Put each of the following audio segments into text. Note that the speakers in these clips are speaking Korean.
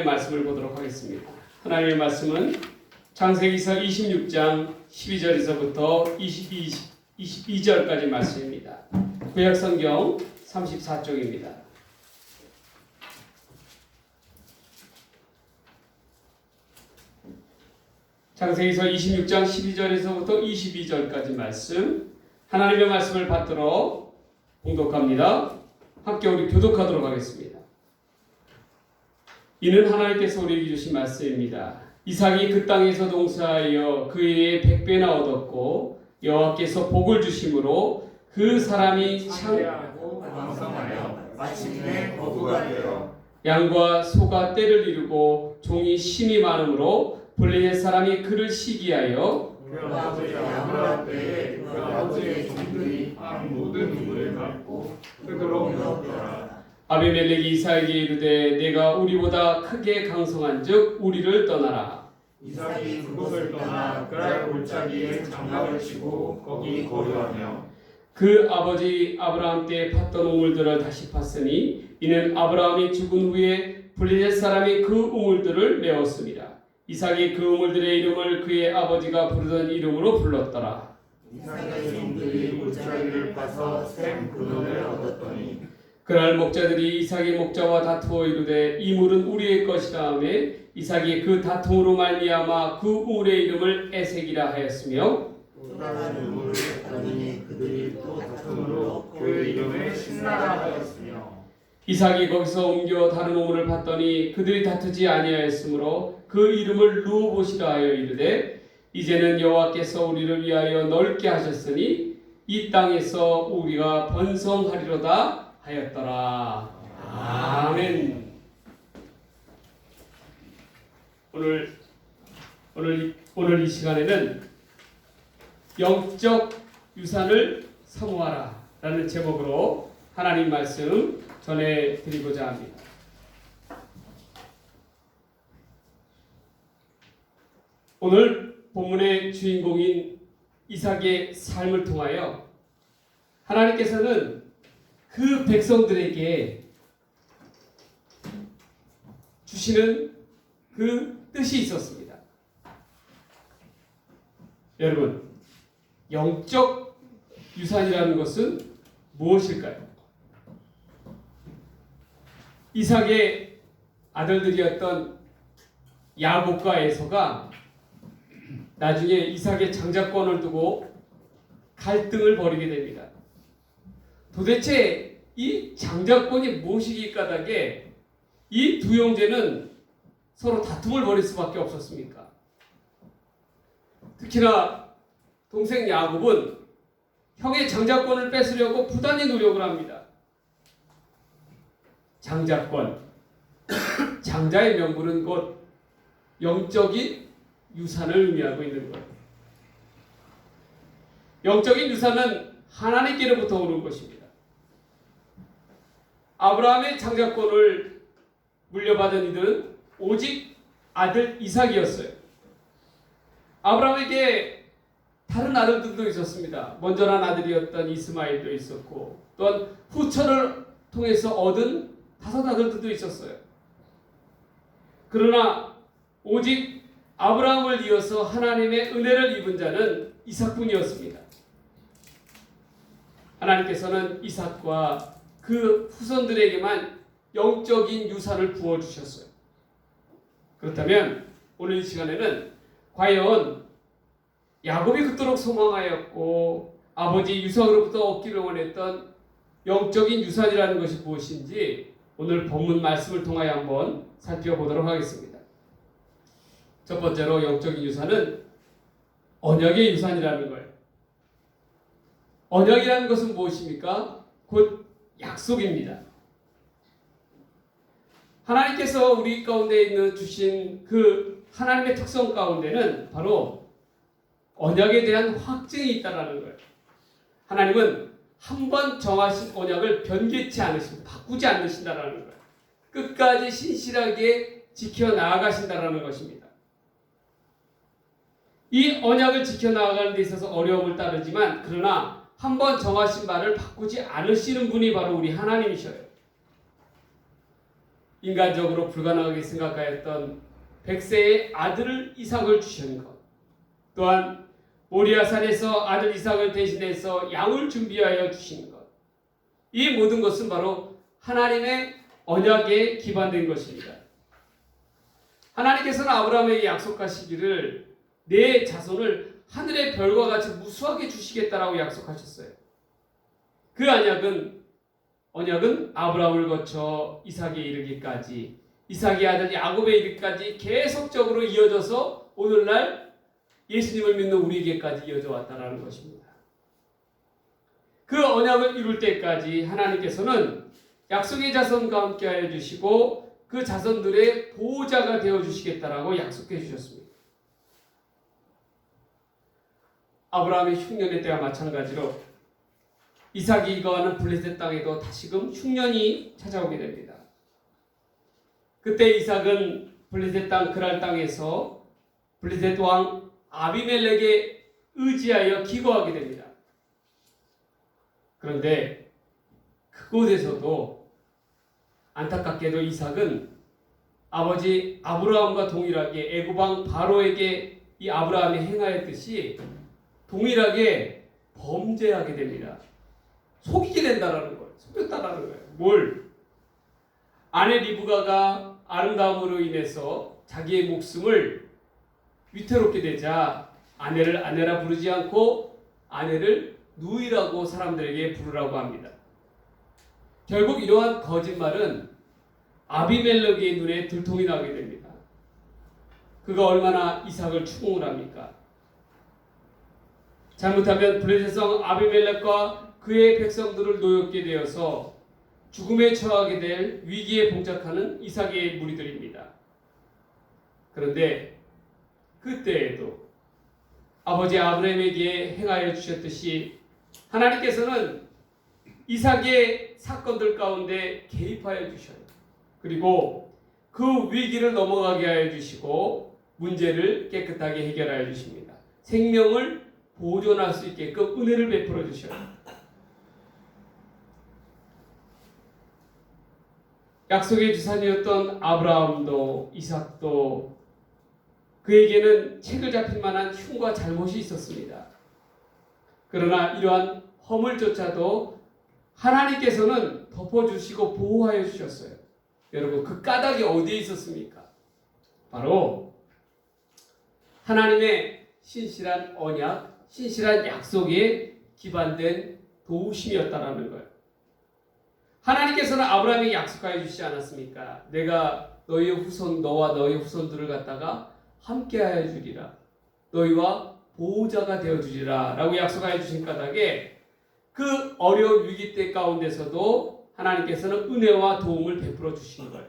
하나님의 말씀을 보도록 하겠습니다. 하나님의 말씀은 창세기서 26장 12절에서부터 22절까지 말씀입니다. 구약성경 34쪽입니다. 창세기서 26장 12절에서부터 22절까지 말씀, 하나님의 말씀을 받들어 봉독합니다. 함께 우리 교독하도록 하겠습니다. 이는 하나님께서 우리에게 주신 말씀입니다. 이삭이 그 땅에서 농사하여 그 해에 100배나 얻었고 여호와께서 복을 주심으로 그 사람이 창대하고 왕성하여 마침내 거부가 되어 양과 소가 떼를 이루고 종이 심이 많으므로 블레셋 사람이 그를 시기하여 그 아버지 아브라함 때에 그 아버지의 종들이 한 모든 누구를 갚고 흙으로 넣었더라. 아비멜렉이 이삭에게 이르되 내가 우리보다 크게 강성한즉 우리를 떠나라. 이삭이 그곳을 떠나 그랄 골짜기에 장막을 치고 거기 거류하며 그 아버지 아브라함 때 팠던 우물들을 다시 팠으니 이는 아브라함이 죽은 후에 블레셋 사람이 그 우물들을 메웠습니다. 이삭이 그 우물들의 이름을 그의 아버지가 부르던 이름으로 불렀더라. 이삭의 종들이 골짜기를 파서 샘 그놈을 얻었더니 그날 목자들이 이삭의 목자와 다투어 이르되 이 물은 우리의 것이라 하며 이삭이 그 다툼으로 말미암아 그 우물의 이름을 에색이라 하였으며 또 다른 우물을 했더니 그들이 또 다툼으로 그 이름을 신나라 하였으며 이삭이 거기서 옮겨 다른 우물을 봤더니 그들이 다투지 아니하였으므로 그 이름을 루봇이라 하여 이르되 이제는 여호와께서 우리를 위하여 넓게 하셨으니 이 땅에서 우리가 번성하리로다 하였더라. 아멘. 오늘 이 시간에는 영적 유산을 사모하라 라는 제목으로 하나님 말씀 전해드리고자 합니다. 오늘 본문의 주인공인 이삭의 삶을 통하여 하나님께서는 그 백성들에게 주시는 그 뜻이 있었습니다. 여러분, 영적 유산이라는 것은 무엇일까요? 이삭의 아들들이었던 야곱과 에서가 나중에 이삭의 장자권을 두고 갈등을 벌이게 됩니다. 도대체 이 장자권이 무엇이기 까닭에 이 두 형제는 서로 다툼을 벌일 수밖에 없었습니까? 특히나 동생 야곱은 형의 장자권을 뺏으려고 부단히 노력을 합니다. 장자권, 장자의 명분은 곧 영적인 유산을 의미하고 있는 거예요. 영적인 유산은 하나님께로부터 오는 것입니다. 아브라함의 장자권을 물려받은 이들은 오직 아들 이삭이었어요. 아브라함에게 다른 아들들도 있었습니다. 먼저 난 아들이었던 이스마엘도 있었고 또한 후처를 통해서 얻은 5 아들들도 있었어요. 그러나 오직 아브라함을 이어서 하나님의 은혜를 입은 자는 이삭뿐이었습니다. 하나님께서는 이삭과 그 후손들에게만 영적인 유산을 부어주셨어요. 그렇다면 오늘 이 시간에는 과연 야곱이 그토록 소망하였고 아버지 이삭으로부터 얻기를 원했던 영적인 유산이라는 것이 무엇인지 오늘 본문 말씀을 통하여 한번 살펴보도록 하겠습니다. 첫 번째로 영적인 유산은 언약의 유산이라는 거예요. 언약이라는 것은 무엇입니까? 곧 약속입니다. 하나님께서 우리 가운데 있는 주신 그 하나님의 특성 가운데는 바로 언약에 대한 확증이 있다라는 거예요. 하나님은 한 번 정하신 언약을 변개치 않으신다, 바꾸지 않으신다라는 거예요. 끝까지 신실하게 지켜나가신다라는 것입니다. 이 언약을 지켜나가는 데 있어서 어려움을 따르지만 그러나 한 번 정하신 바를 바꾸지 않으시는 분이 바로 우리 하나님이셔요. 인간적으로 불가능하게 생각하였던 100세의 아들을 이삭을 주신 것, 또한 모리아산에서 아들 이삭을 대신해서 양을 준비하여 주신 것, 이 모든 것은 바로 하나님의 언약에 기반된 것입니다. 하나님께서는 아브라함에게 약속하시기를 내 자손을 하늘의 별과 같이 무수하게 주시겠다라고 약속하셨어요. 그 언약은 아브라함을 거쳐 이삭에 이르기까지, 이삭의 아들 야곱에 이르기까지 계속적으로 이어져서 오늘날 예수님을 믿는 우리에게까지 이어져 왔다는 것입니다. 그 언약을 이룰 때까지 하나님께서는 약속의 자손과 함께하여 주시고 그 자손들의 보호자가 되어 주시겠다라고 약속해 주셨습니다. 아브라함의 흉년의 때와 마찬가지로 이삭이 거하는 블레셋 땅에도 다시금 흉년이 찾아오게 됩니다. 그때 이삭은 블레셋 땅 그랄 땅에서 블레셋 왕 아비멜렉에 의지하여 기거하게 됩니다. 그런데 그곳에서도 안타깝게도 이삭은 아버지 아브라함과 동일하게 애굽 왕 바로에게 이 아브라함이 행하였듯이 동일하게 범죄하게 됩니다. 속이게 된다라는 거예요. 속였다라는 거예요. 뭘? 아내 리브가가 아름다움으로 인해서 자기의 목숨을 위태롭게 되자 아내를 아내라 부르지 않고 아내를 누이라고 사람들에게 부르라고 합니다. 결국 이러한 거짓말은 아비멜렉의 눈에 들통이 나게 됩니다. 그가 얼마나 이삭을 추궁을 합니까? 잘못하면 블레셋 왕 아비멜렉과 그의 백성들을 노엽게 되어서 죽음에 처하게 될 위기에 봉착하는 이삭의 무리들입니다. 그런데 그때에도 아버지 아브라함에게 행하여 주셨듯이 하나님께서는 이삭의 사건들 가운데 개입하여 주셔요. 그리고 그 위기를 넘어가게 하여 주시고 문제를 깨끗하게 해결하여 주십니다. 생명을 보존할 수 있게끔 은혜를 베풀어 주셔요. 약속의 주산이었던 아브라함도 이삭도 그에게는 책을 잡힐 만한 흉과 잘못이 있었습니다. 그러나 이러한 허물조차도 하나님께서는 덮어주시고 보호하여 주셨어요. 여러분, 그 까닭이 어디에 있었습니까? 바로 하나님의 신실한 언약, 신실한 약속에 기반된 도우심이었다라는 거예요. 하나님께서는 아브라함에게 약속하여 주시지 않았습니까? 내가 너희의 후손, 너와 너희의 후손들을 갖다가 함께하여 주리라. 너희와 보호자가 되어 주리라. 라고 약속하여 주신 까닭에 그 어려운 위기 때 가운데서도 하나님께서는 은혜와 도움을 베풀어 주신 거예요.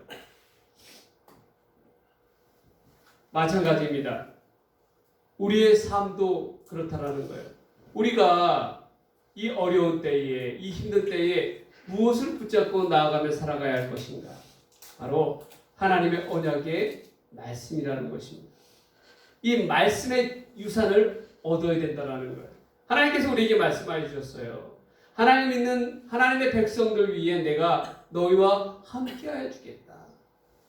마찬가지입니다. 우리의 삶도 그렇다라는 거예요. 우리가 이 어려운 때에, 이 힘든 때에 무엇을 붙잡고 나아가며 살아가야 할 것인가? 바로 하나님의 언약의 말씀이라는 것입니다. 이 말씀의 유산을 얻어야 된다는 거예요. 하나님께서 우리에게 말씀하여 주셨어요. 하나님 믿는 하나님의 백성들 위해 내가 너희와 함께하여 주겠다.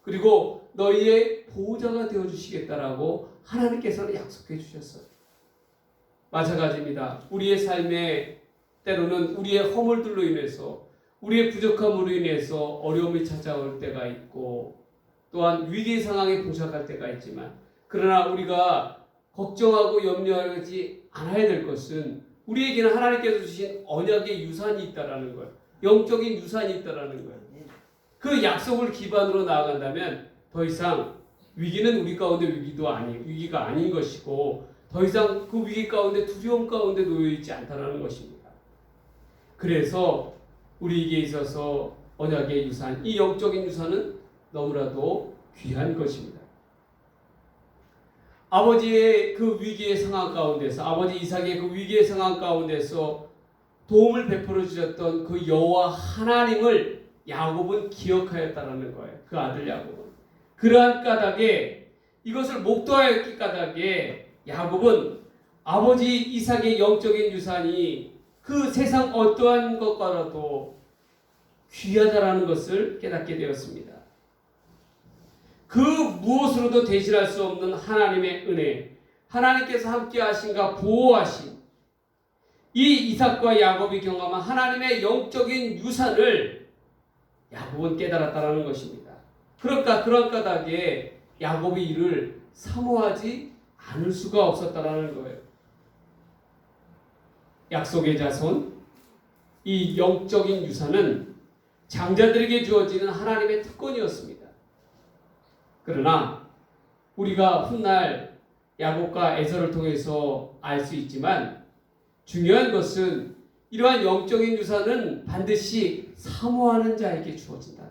그리고 너희의 보호자가 되어 주시겠다라고 하나님께서는 약속해 주셨어요. 마찬가지입니다. 우리의 삶에 때로는 우리의 허물들로 인해서 우리의 부족함으로 인해서 어려움이 찾아올 때가 있고 또한 위기의 상황에 봉착할 때가 있지만 그러나 우리가 걱정하고 염려하지 않아야 될 것은 우리에게는 하나님께서 주신 언약의 유산이 있다라는 거예요. 영적인 유산이 있다라는 거예요. 그 약속을 기반으로 나아간다면 더 이상 위기는 우리 가운데 위기가 아닌 것이고 더 이상 그 위기 가운데 두려움 가운데 놓여 있지 않다라는 것입니다. 그래서 우리에게 있어서 언약의 유산, 이 영적인 유산은 너무나도 귀한 것입니다. 아버지의 그 위기의 상황 가운데서, 아버지 이삭의 그 위기의 상황 가운데서 도움을 베풀어 주셨던 그 여호와 하나님을 야곱은 기억하였다라는 거예요. 그 아들 야곱은. 그러한 까닭에 이것을 목도하였기 까닭에 야곱은 아버지 이삭의 영적인 유산이 그 세상 어떠한 것과라도 귀하다라는 것을 깨닫게 되었습니다. 그 무엇으로도 대신할 수 없는 하나님의 은혜, 하나님께서 함께 하신가 보호하심, 이 이삭과 야곱이 경험한 하나님의 영적인 유산을 야곱은 깨달았다는 것입니다. 그러니까 그런 까닭에 야곱이 이를 사모하지 않을 수가 없었다는 거예요. 약속의 자손, 이 영적인 유산은 장자들에게 주어지는 하나님의 특권이었습니다. 그러나 우리가 훗날 야곱과 에서를 통해서 알 수 있지만 중요한 것은 이러한 영적인 유산은 반드시 사모하는 자에게 주어진다.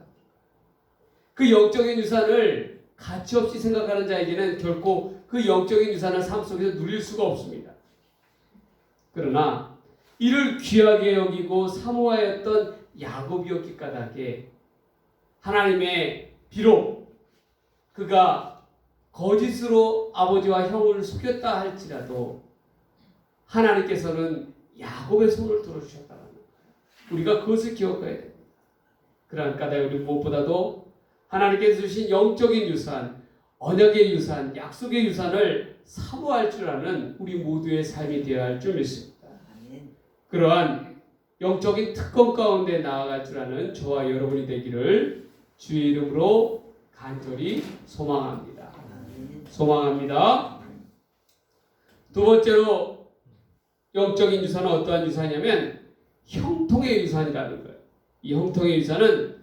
그 영적인 유산을 가치없이 생각하는 자에게는 결코 그 영적인 유산을 삶 속에서 누릴 수가 없습니다. 그러나 이를 귀하게 여기고 사모하였던 야곱이었기 까닭에 하나님의 비록 그가 거짓으로 아버지와 형을 속였다 할지라도 하나님께서는 야곱의 손을 들어주셨다는 거예요. 우리가 그것을 기억해야 됩니다. 그러한 까닭에 우리 무엇보다도 하나님께서 주신 영적인 유산, 언약의 유산, 약속의 유산을 사모할 줄 아는 우리 모두의 삶이 되어야 할 줄 믿습니다. 그러한 영적인 특권 가운데 나아갈 줄 아는 저와 여러분이 되기를 주의 이름으로 간절히 소망합니다. 소망합니다. 두 번째로 영적인 유산은 어떠한 유산이냐면 형통의 유산이라는 거예요. 이 형통의 유산은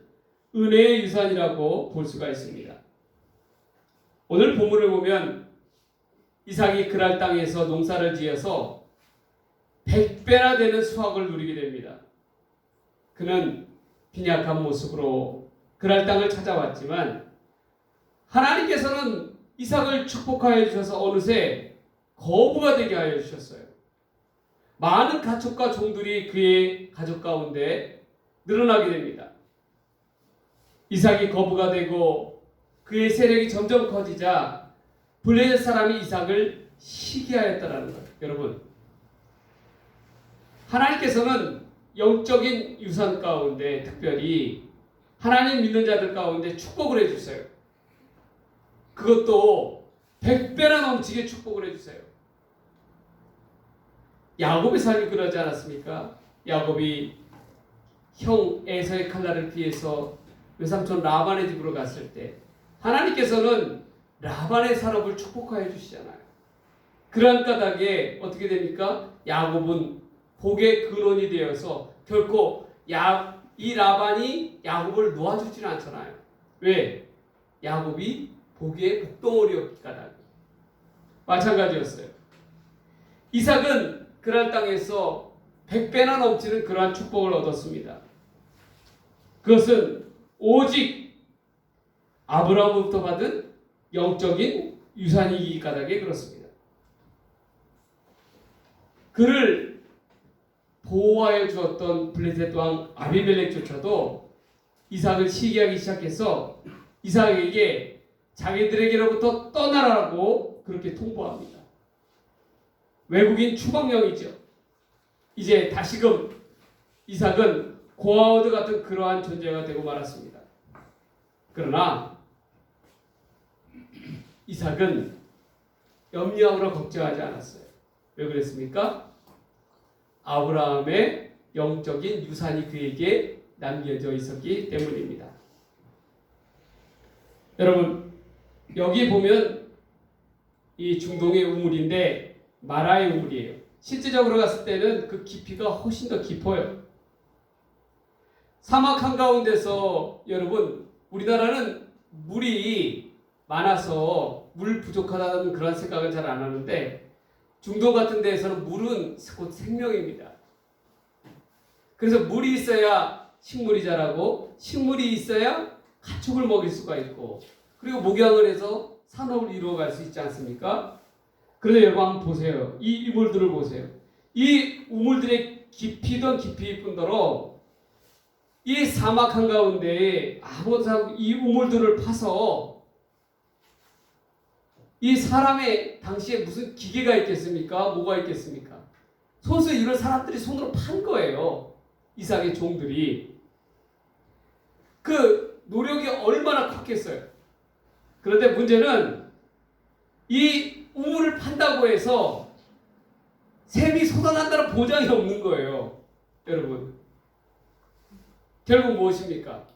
은혜의 유산이라고 볼 수가 있습니다. 오늘 본문을 보면 이삭이 그랄 땅에서 농사를 지어서 100배나 되는 수확을 누리게 됩니다. 그는 빈약한 모습으로 그랄 땅을 찾아왔지만 하나님께서는 이삭을 축복하여 주셔서 어느새 거부가 되게 하여 주셨어요. 많은 가축과 종들이 그의 가족 가운데 늘어나게 됩니다. 이삭이 거부가 되고 그의 세력이 점점 커지자 블레셋 사람이 이삭을 시기하였다라는 거예요. 여러분, 하나님께서는 영적인 유산 가운데 특별히 하나님 믿는 자들 가운데 축복을 해주세요. 그것도 100배나 넘치게 축복을 해주세요. 야곱의 삶이 그러지 않았습니까? 야곱이 형 에서의 칼날을 피해서 외삼촌 라반의 집으로 갔을 때 하나님께서는 라반의 산업을 축복하여 주시잖아요. 그러한 까닭에 어떻게 됩니까? 야곱은 복의 근원이 되어서 결코 이 라반이 야곱을 놓아주지는 않잖아요. 왜? 야곱이 복의 복덩어리였기 까닭에. 마찬가지였어요. 이삭은 그랄 땅에서 100배나 넘치는 그러한 축복을 얻었습니다. 그것은 오직 아브라함으로부터 받은 영적인 유산이기 까닭에 그렇습니다. 그를 보호하여 주었던 블레셋 왕 아비멜렉조차도 이삭을 시기하기 시작해서 이삭에게 자기들에게로부터 떠나라고 그렇게 통보합니다. 외국인 추방령이죠. 이제 다시금 이삭은 고아우드 같은 그러한 존재가 되고 말았습니다. 그러나 이삭은 염려하거나 걱정하지 않았어요. 왜 그랬습니까? 아브라함의 영적인 유산이 그에게 남겨져 있었기 때문입니다. 여러분, 여기 보면 이 중동의 우물인데 마라의 우물이에요. 실제적으로 갔을 때는 그 깊이가 훨씬 더 깊어요. 사막 한가운데서 여러분, 우리나라는 물이 많아서 물 부족하다는 그런 생각을 잘 안 하는데 중동 같은 데에서는 물은 곧 생명입니다. 그래서 물이 있어야 식물이 자라고 식물이 있어야 가축을 먹일 수가 있고 그리고 목양을 해서 산업을 이루어갈 수 있지 않습니까? 그런데 여러분 한번 보세요. 이 우물들을 보세요. 이 우물들의 깊이든 깊이일 뿐더러 이 사막 한가운데에 이 우물들을 파서 이 사람의 당시에 무슨 기계가 있겠습니까? 뭐가 있겠습니까? 손수 이런 사람들이 손으로 판 거예요. 이삭의 종들이. 그 노력이 얼마나 컸겠어요. 그런데 문제는 이 우물을 판다고 해서 샘이 솟아난다는 보장이 없는 거예요. 여러분, 결국 무엇입니까?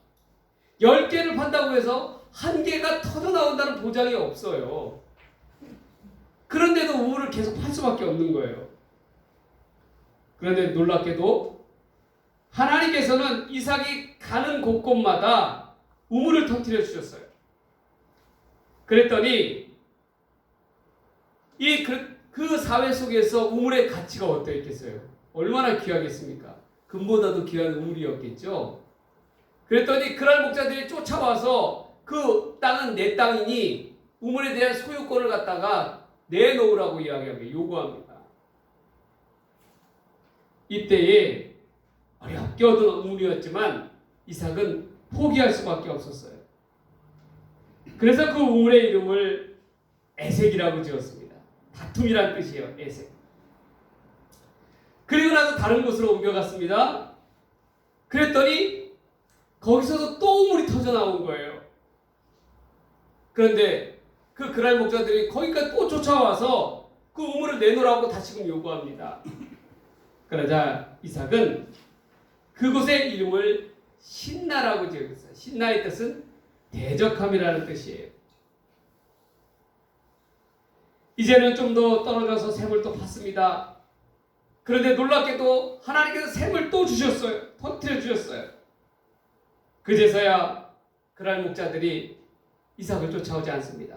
10개를 판다고 해서 1개가 터져나온다는 보장이 없어요. 그런데도 우물을 계속 팔 수밖에 없는 거예요. 그런데 놀랍게도 하나님께서는 이삭이 가는 곳곳마다 우물을 터뜨려 주셨어요. 그랬더니 그 사회 속에서 우물의 가치가 어떠했겠어요? 얼마나 귀하겠습니까? 금보다도 귀한 우물이었겠죠. 그랬더니 그랄 목자들이 쫓아와서 그 땅은 내 땅이니 우물에 대한 소유권을 갖다가 내놓으라고 이야기하고 요구합니다. 이때에 어렵게 얻은 우물이었지만 이삭은 포기할 수밖에 없었어요. 그래서 그 우물의 이름을 에색이라고 지었습니다. 다툼이란 뜻이에요. 에색. 그리고 나서 다른 곳으로 옮겨갔습니다. 그랬더니 거기서도 또 우물이 터져 나온 거예요. 그런데 그 그랄 목자들이 거기까지 또 쫓아와서 그 우물을 내놓으라고 다시금 요구합니다. 그러자 이삭은 그곳의 이름을 신나라고 지었어요. 신나의 뜻은 대적함이라는 뜻이에요. 이제는 좀 더 떨어져서 샘을 또 팠습니다. 그런데 놀랍게도 하나님께서 샘을 또 주셨어요. 터뜨려 주셨어요. 그제서야 그랄 목자들이 이삭을 쫓아오지 않습니다.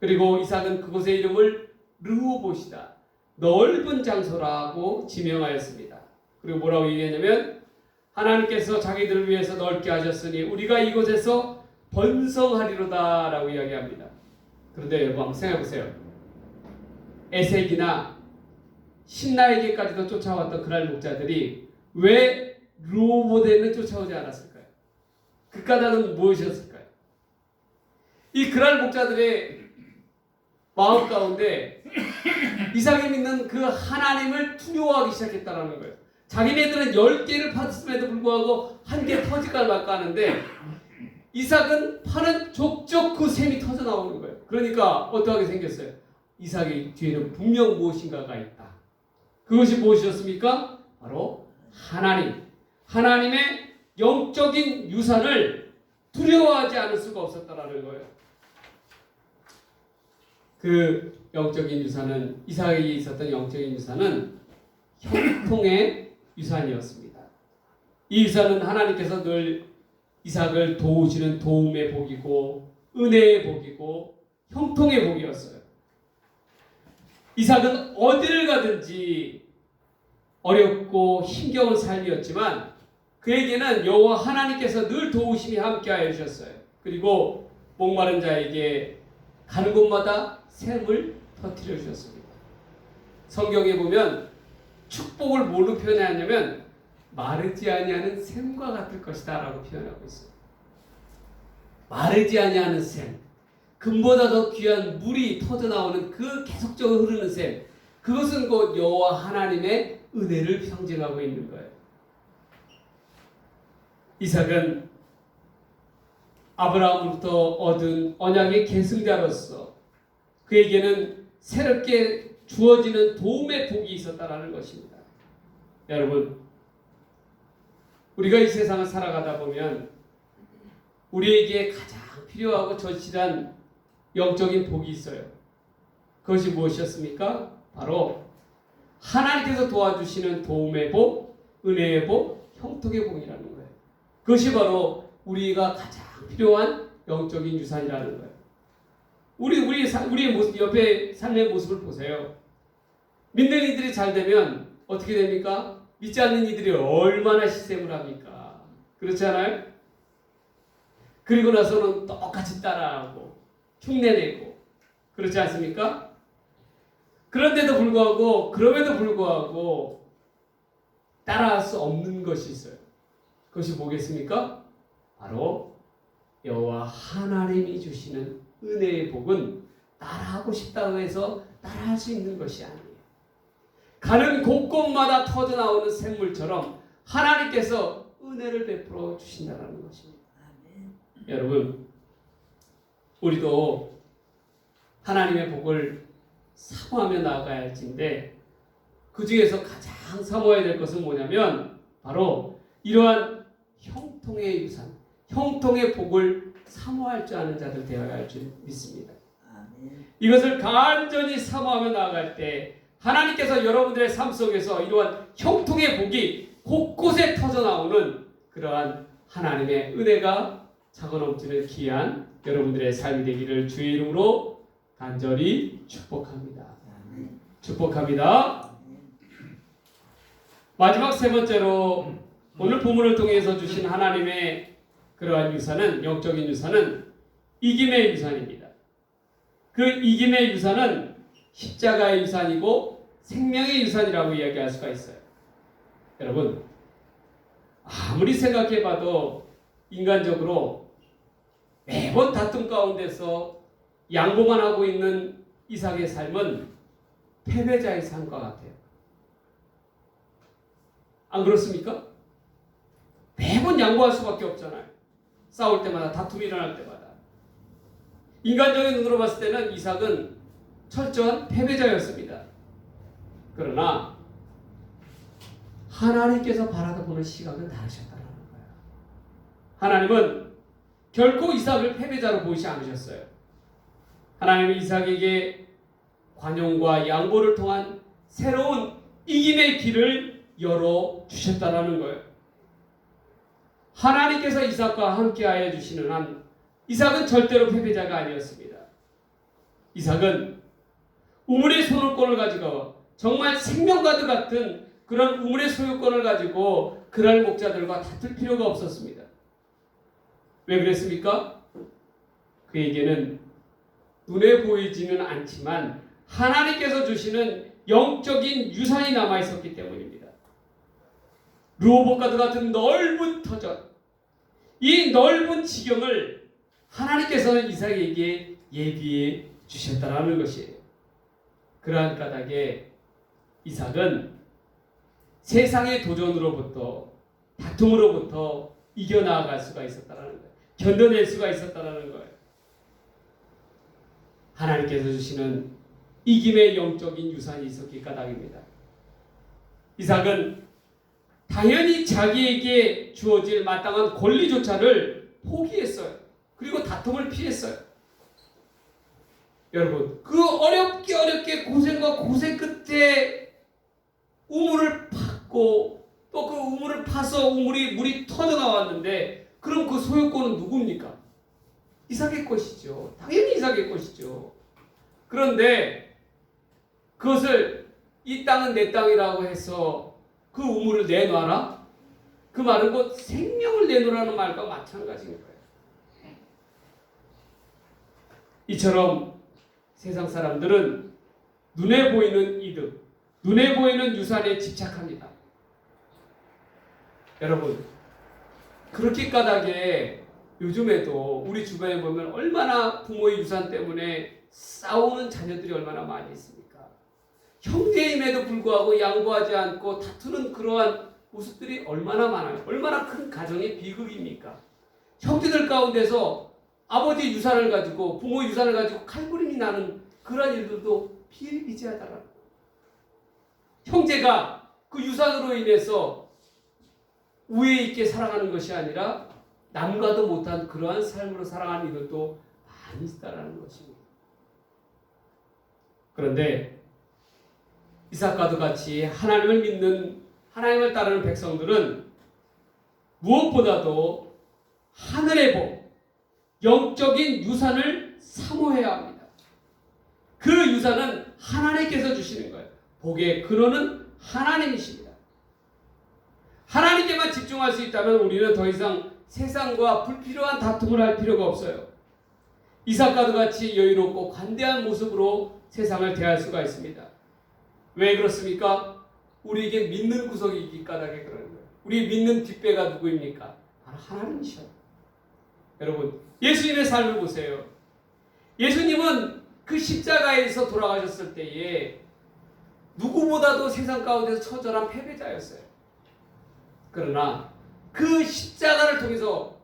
그리고 이삭은 그곳의 이름을 르호봇이다, 넓은 장소라고 지명하였습니다. 그리고 뭐라고 얘기했냐면 하나님께서 자기들을 위해서 넓게 하셨으니 우리가 이곳에서 번성하리로다 라고 이야기합니다. 그런데 여러분 한번 생각해 보세요. 에색이나 신나에게까지도 쫓아왔던 그랄 목자들이 왜 르호봇에는 쫓아오지 않았을까요? 그 까닭은 무엇이었을까요? 이 그랄 목자들의 마음 가운데 이삭이 믿는 그 하나님을 두려워하기 시작했다는 거예요. 자기네들은 10개를 팠음에도 불구하고 1개 터질까 말까 하는데 이삭은 파는 족족 그 샘이 터져 나오는 거예요. 그러니까 어떠하게 생겼어요? 이삭의 뒤에는 분명 무엇인가가 있다. 그것이 무엇이었습니까? 바로 하나님. 하나님의 영적인 유산을 두려워하지 않을 수가 없었다라는 거예요. 그 영적인 유산은, 이삭에게 있었던 영적인 유산은 형통의 유산이었습니다. 이 유산은 하나님께서 늘 이삭을 도우시는 도움의 복이고 은혜의 복이고 형통의 복이었어요. 이삭은 어디를 가든지 어렵고 힘겨운 삶이었지만 그에게는 여호와 하나님께서 늘 도우심이 함께하여 주셨어요. 그리고 목마른 자에게 가는 곳마다 샘을 터뜨려 주셨습니다. 성경에 보면 축복을 뭘로 표현하냐면 마르지 아니하는 샘과 같을 것이다 라고 표현하고 있어요. 마르지 아니하는 샘, 금보다 더 귀한 물이 터져나오는 그 계속적으로 흐르는 샘, 그것은 곧 여호와 하나님의 은혜를 상징하고 있는 거예요. 이삭은 아브라함으로부터 얻은 언약의 계승자로서 그에게는 새롭게 주어지는 도움의 복이 있었다라는 것입니다. 여러분, 우리가 이 세상을 살아가다 보면 우리에게 가장 필요하고 절실한 영적인 복이 있어요. 그것이 무엇이었습니까? 바로 하나님께서 도와주시는 도움의 복, 은혜의 복, 형통의 복이라는 거예요. 그것이 바로 우리가 가장 필요한 영적인 유산이라는 거예요. 우리의 모습, 옆에 삶의 모습을 보세요. 믿는 이들이 잘 되면 어떻게 됩니까? 믿지 않는 이들이 얼마나 시샘을 합니까? 그렇지 않아요? 그리고 나서는 똑같이 따라하고 흉내내고 그렇지 않습니까? 그럼에도 불구하고 따라할 수 없는 것이 있어요. 그것이 뭐겠습니까? 바로 여호와 하나님이 주시는 은혜의 복은 따라하고 싶다고 해서 따라할 수 있는 것이 아니에요. 가는 곳곳마다 터져나오는 샘물처럼 하나님께서 은혜를 베풀어 주신다는 것입니다. 여러분, 우리도 하나님의 복을 사모하며 나아가야 할진데 그 중에서 가장 사모해야 될 것은 뭐냐면 바로 이러한 형통의 유산, 형통의 복을 사모할 줄 아는 자들 되어야 할 줄 믿습니다. 이것을 간절히 사모하며 나아갈 때 하나님께서 여러분들의 삶 속에서 이러한 형통의 복이 곳곳에 터져나오는 그러한 하나님의 은혜가 차고 넘치는 귀한 여러분들의 삶이 되기를 주의 이름으로 간절히 축복합니다. 축복합니다. 마지막 세 번째로 오늘 본문을 통해서 주신 하나님의 그러한 유산은, 영적인 유산은 이김의 유산입니다. 그 이김의 유산은 십자가의 유산이고 생명의 유산이라고 이야기할 수가 있어요. 여러분, 아무리 생각해봐도 인간적으로 매번 다툼 가운데서 양보만 하고 있는 이삭의 삶은 패배자의 삶과 같아요. 안 그렇습니까? 매번 양보할 수밖에 없잖아요. 싸울 때마다, 다툼이 일어날 때마다. 인간적인 눈으로 봤을 때는 이삭은 철저한 패배자였습니다. 그러나 하나님께서 바라보는 시각은 다르셨다는 거예요. 하나님은 결코 이삭을 패배자로 보이지 않으셨어요. 하나님은 이삭에게 관용과 양보를 통한 새로운 이김의 길을 열어주셨다는 거예요. 하나님께서 이삭과 함께하여 주시는 한 이삭은 절대로 패배자가 아니었습니다. 이삭은 우물의 소유권을 가지고 정말 생명과도 같은 그런 우물의 소유권을 가지고 그랄 목자들과 다툴 필요가 없었습니다. 왜 그랬습니까? 그에게는 눈에 보이지는 않지만 하나님께서 주시는 영적인 유산이 남아 있었기 때문입니다. 르호봇과도 같은 넓은 터전, 이 넓은 지경을 하나님께서는 이삭에게 예비해 주셨다라는 것이에요. 그러한 까닭에 이삭은 세상의 도전으로부터, 다툼으로부터 이겨나갈 수가 있었다라는 거예요. 견뎌낼 수가 있었다라는 거예요. 하나님께서 주시는 이김의 영적인 유산이 있었기 까닭입니다. 이삭은 당연히 자기에게 주어질 마땅한 권리조차를 포기했어요. 그리고 다툼을 피했어요. 여러분, 그 어렵게 고생과 고생 끝에 우물을 팠고 또 그 우물을 파서 물이 터져 나왔는데 그럼 그 소유권은 누굽니까? 이삭의 것이죠. 당연히 이삭의 것이죠. 그런데 그것을 이 땅은 내 땅이라고 해서 그 우물을 내놔라? 그 말은 곧 생명을 내놓으라는 말과 마찬가지인 거예요. 이처럼 세상 사람들은 눈에 보이는 이득, 눈에 보이는 유산에 집착합니다. 여러분, 그렇게 까닭에 요즘에도 우리 주변에 보면 얼마나 부모의 유산 때문에 싸우는 자녀들이 얼마나 많이 있습니까? 형제임에도 불구하고 양보하지 않고 다투는 그러한 모습들이 얼마나 많아요. 얼마나 큰 가정의 비극입니까? 형제들 가운데서 아버지 유산을 가지고 부모 유산을 가지고 칼부림이 나는 그런 일들도 비일비재하다라는 거예요. 형제가 그 유산으로 인해서 우애 있게 살아가는 것이 아니라 남과도 못한 그러한 삶으로 살아가는 이들도 많이 있다라는 것입니다. 그런데 이삭과도 같이 하나님을 믿는, 하나님을 따르는 백성들은 무엇보다도 하늘의 복, 영적인 유산을 사모해야 합니다. 그 유산은 하나님께서 주시는 거예요. 복의 근원은 하나님이십니다. 하나님께만 집중할 수 있다면 우리는 더 이상 세상과 불필요한 다툼을 할 필요가 없어요. 이삭과도 같이 여유롭고 관대한 모습으로 세상을 대할 수가 있습니다. 왜 그렇습니까? 우리에게 믿는 구석이 있기 까닭에 그러는 거예요. 우리 믿는 뒷배가 누구입니까? 바로 하나님이셔요. 여러분, 예수님의 삶을 보세요. 예수님은 그 십자가에서 돌아가셨을 때에 누구보다도 세상 가운데서 처절한 패배자였어요. 그러나 그 십자가를 통해서,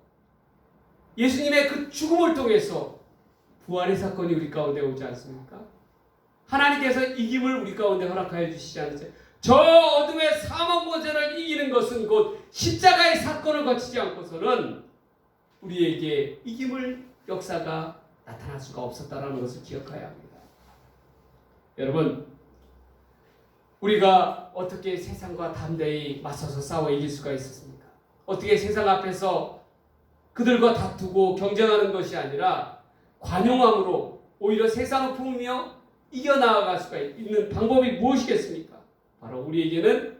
예수님의 그 죽음을 통해서 부활의 사건이 우리 가운데 오지 않습니까? 하나님께서 이김을 우리 가운데 허락하여 주시지 않으세요? 저 어둠의 사망 권세를 이기는 것은 곧 십자가의 사건을 거치지 않고서는 우리에게 이김을 역사가 나타날 수가 없었다는 것을 기억해야 합니다. 여러분, 우리가 어떻게 세상과 담대히 맞서서 싸워 이길 수가 있었습니까? 어떻게 세상 앞에서 그들과 다투고 경쟁하는 것이 아니라 관용함으로 오히려 세상을 품으며 이겨나아갈 수가 있는 방법이 무엇이겠습니까? 바로 우리에게는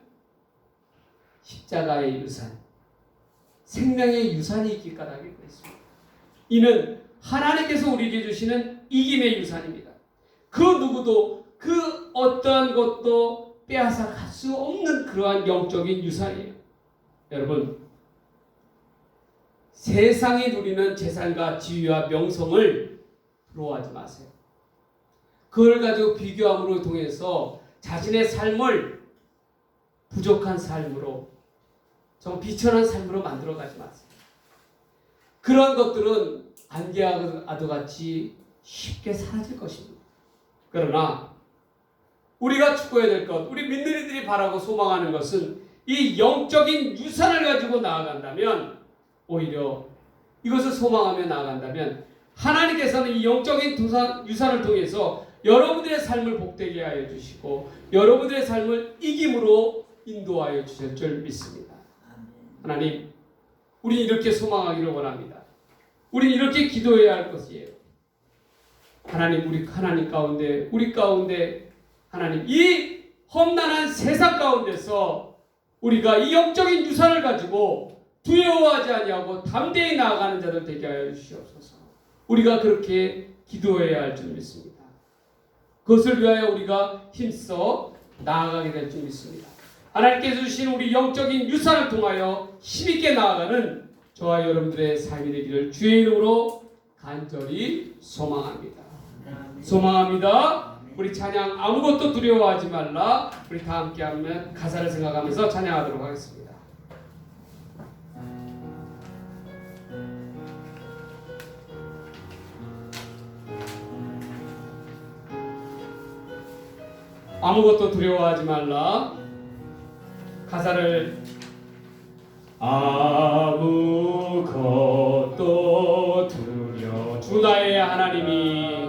십자가의 유산, 생명의 유산이 있기 까닭에 그렇습니다. 이는 하나님께서 우리에게 주시는 이김의 유산입니다. 그 누구도 그 어떠한 것도 빼앗아 갈 수 없는 그러한 영적인 유산이에요. 여러분, 세상이 누리는 재산과 지위와 명성을 부러워하지 마세요. 그걸 가지고 비교함으로 통해서 자신의 삶을 부족한 삶으로, 좀 비천한 삶으로 만들어가지 마세요. 그런 것들은 안개와 아도같이 쉽게 사라질 것입니다. 그러나 우리가 추구해야 될 것, 우리 민들이들이 바라고 소망하는 것은 이 영적인 유산을 가지고 나아간다면, 오히려 이것을 소망하며 나아간다면 하나님께서는 이 영적인 유산을 통해서 여러분들의 삶을 복되게 하여 주시고 여러분들의 삶을 이김으로 인도하여 주실 줄 믿습니다. 하나님, 우리 이렇게 소망하기를 원합니다. 우리 이렇게 기도해야 할 것이에요. 하나님, 우리 가운데 하나님, 이 험난한 세상 가운데서 우리가 이 영적인 유산을 가지고 두려워하지 아니하고 담대히 나아가는 자들 되게 하여 주시옵소서. 우리가 그렇게 기도해야 할 줄 믿습니다. 그것을 위하여 우리가 힘써 나아가게 될 줄 믿습니다. 하나님께서 주신 우리 영적인 유산을 통하여 힘있게 나아가는 저와 여러분들의 삶이 되기를 주의 이름으로 간절히 소망합니다. 소망합니다. 우리 찬양 아무것도 두려워하지 말라. 우리 다 함께 하면 가사를 생각하면서 찬양하도록 하겠습니다. 아무것도 두려워하지 말라. 가사를 아무것도 주 나의 하나님이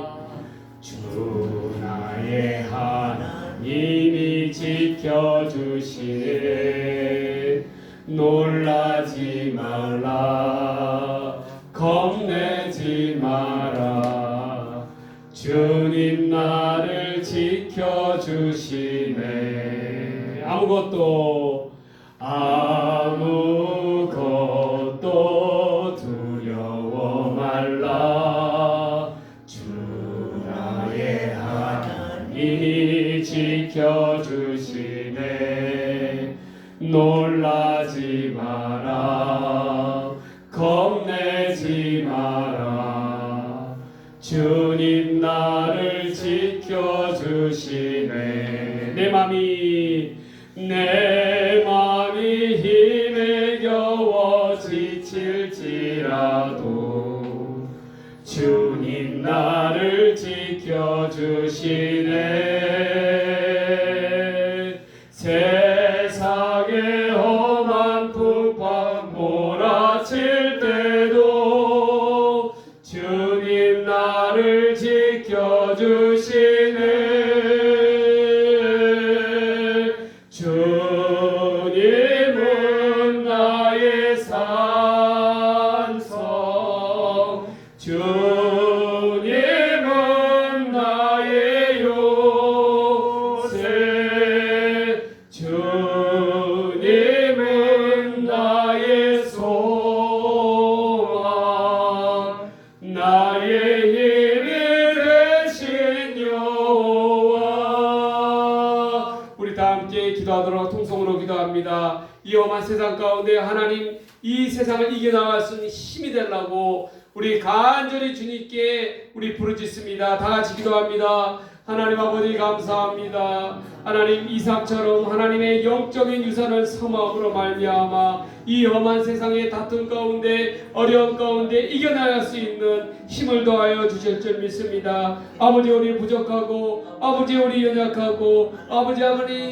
지켜주시네. 놀라지 말라, 겁내지 마라. 주님 나를 지켜주시네. 아무것도 두려워 말라. 주 나의 하나님이 지켜주시네. 놀라지 마라, 겁내지 마라. 주님 나를 지켜주시네. 내 맘이 힘에 겨워 지칠지라도 주님 나를 지켜주시네. 세상의 험한 풍파 몰아칠 때도 주님 나를 지켜주시네. 주님은 나의 산성, 주님은 나의 요새, 주님은 나의 소망, 나의 힘이 되신 여호와. 우리 다 함께 기도하도록 통성으로 기도합니다. 이 험한 세상 가운데 하나님, 이 세상을 이겨나갈 수 있는 힘이 되려고 우리 간절히 주님께 우리 부르짖습니다. 다 같이 기도합니다. 하나님 아버지 감사합니다. 하나님, 이삭처럼 하나님의 영적인 유산을 섬함으로 말미암아 이 험한 세상의 다툼 가운데 어려움 가운데 이겨나갈 수 있는 힘을 더하여 주실 줄 믿습니다. 아버지 우리 부족하고 아버지 우리 연약하고 아버지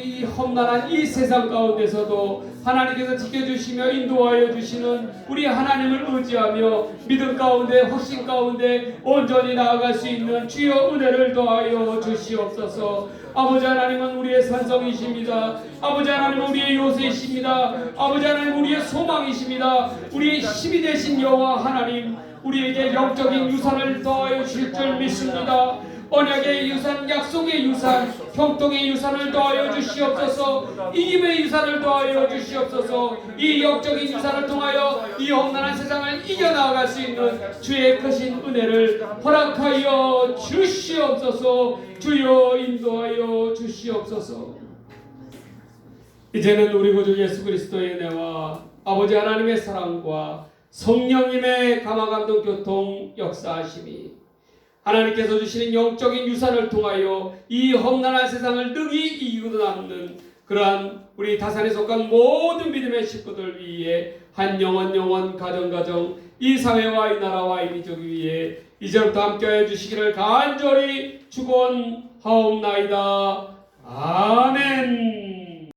이 험난한 이 세상 가운데서도 하나님께서 지켜주시며 인도하여 주시는 우리 하나님을 의지하며 믿음 가운데 확신 가운데 온전히 나아갈 수 있는 주여 은혜를 더하여 주시옵소서. 아버지 하나님은 우리의 산성이십니다. 아버지 하나님은 우리의 요새이십니다. 아버지 하나님 우리의 소망이십니다. 우리의 힘이 되신 여호와 하나님, 우리에게 영적인 유산을 더하여 주실 줄 믿습니다. 언약의 유산, 약속의 유산, 형통의 유산을 더하여 주시옵소서. 이김의 유산을 더하여 주시옵소서. 이 영적인 유산을 통하여 이 험난한 세상을 이겨나갈 수 있는 주의 크신 은혜를 허락하여 주시옵소서. 주여 인도하여 주시옵소서. 이제는 우리 구주 예수 그리스도의 은혜와 아버지 하나님의 사랑과 성령님의 감화감동 교통 역사하심이 하나님께서 주시는 영적인 유산을 통하여 이 험난한 세상을 능히 이기고 남는 그러한 우리 다산에 속한 모든 믿음의 식구들 위에 한 영혼 가정 이 사회와 이 나라와 이 민족 위에 이제부터 함께해 주시기를 간절히 축원하옵나이다. 아멘.